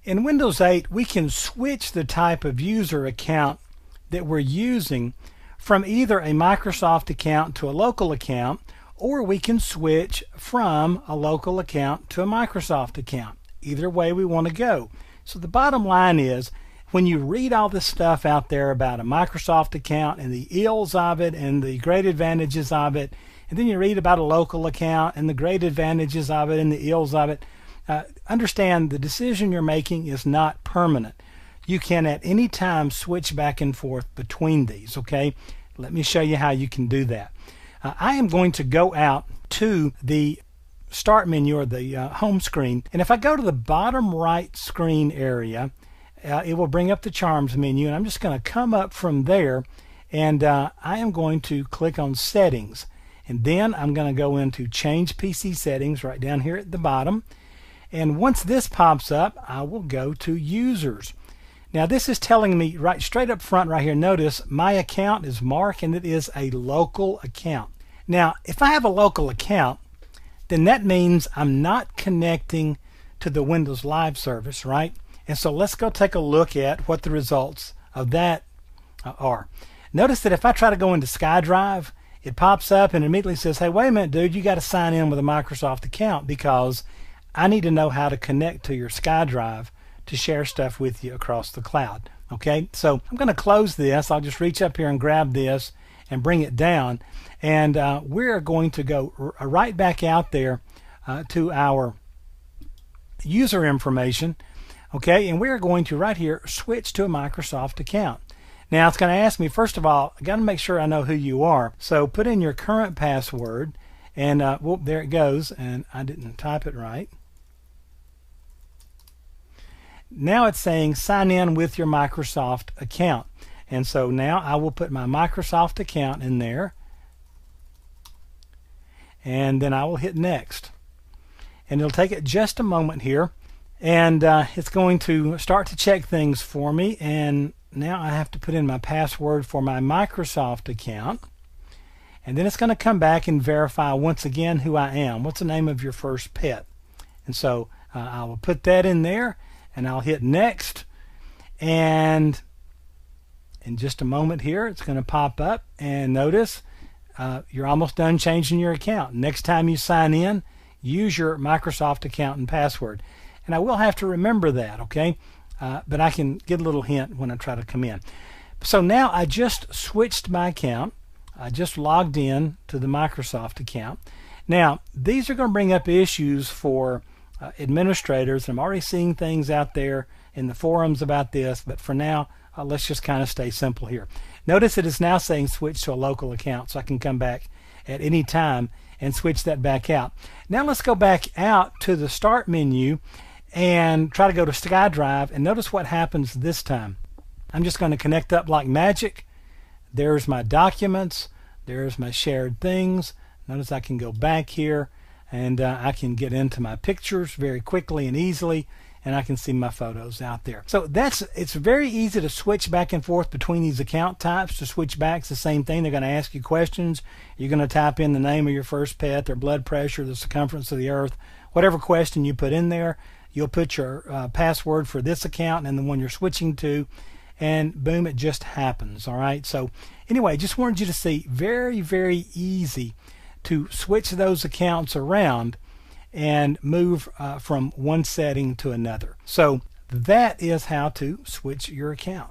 In Windows 8, we can switch the type of user account that we're using from either a Microsoft account to a local account, or we can switch from a local account to a Microsoft account. Either way we want to go. So the bottom line is, when you read all this stuff out there about a Microsoft account and the ills of it and the great advantages of it, and then you read about a local account and the great advantages of it and the ills of it, understand the decision you're making is not permanent. You can at any time switch back and forth between these. Okay, let me show you how you can do that. I am going to go out to the start menu, or the home screen, and if I go to the bottom right screen area, it will bring up the Charms menu, and I'm just going to come up from there, and I am going to click on Settings, and then I'm going to go into Change PC Settings right down here at the bottom. And once this pops up, I will go to Users. Now this is telling me right straight up front right here, notice my account is Mark and it is a local account. Now if I have a local account, then that means I'm not connecting to the Windows Live service, right? And so let's go take a look at what the results of that are. Notice that if I try to go into SkyDrive, it pops up and immediately says, hey, wait a minute, dude, you got to sign in with a Microsoft account, because I need to know how to connect to your SkyDrive to share stuff with you across the cloud. Okay, so I'm going to close this. I'll just reach up here and grab this and bring it down, and we're going to go right back out there to our user information. Okay, and we're going to right here switch to a Microsoft account. Now it's going to ask me, first of all, I got to make sure I know who you are. So put in your current password, and whoop, there it goes, and I didn't type it right. Now it's saying sign in with your Microsoft account, and so now I will put my Microsoft account in there, and then I will hit next, and it'll take it just a moment here, and it's going to start to check things for me. And now I have to put in my password for my Microsoft account, and then it's going to come back and verify once again who I am. What's the name of your first pet? And so I will put that in there, and I'll hit next, and in just a moment here it's going to pop up, and notice you're almost done changing your account. Next time you sign in, use your Microsoft account and password, and I will have to remember that, okay? But I can get a little hint when I try to come in. So now I just switched my account. I just logged in to the Microsoft account. Now these are going to bring up issues for administrators. I'm already seeing things out there in the forums about this, but for now let's just kind of stay simple here. Notice it is now saying switch to a local account, so I can come back at any time and switch that back out. Now let's go back out to the start menu and try to go to SkyDrive, and notice what happens this time. I'm just going to connect up like magic. There's my documents, there's my shared things. Notice I can go back here, and I can get into my pictures very quickly and easily, and I can see my photos out there. So it's very easy to switch back and forth between these account types. To switch back, it's the same thing. They're going to ask you questions. You're going to type in the name of your first pet, their blood pressure, the circumference of the earth, whatever question you put in there. You'll put your password for this account and the one you're switching to, and boom, it just happens. All right, so anyway, just wanted you to see, very, very easy to switch those accounts around and move from one setting to another. So that is how to switch your account.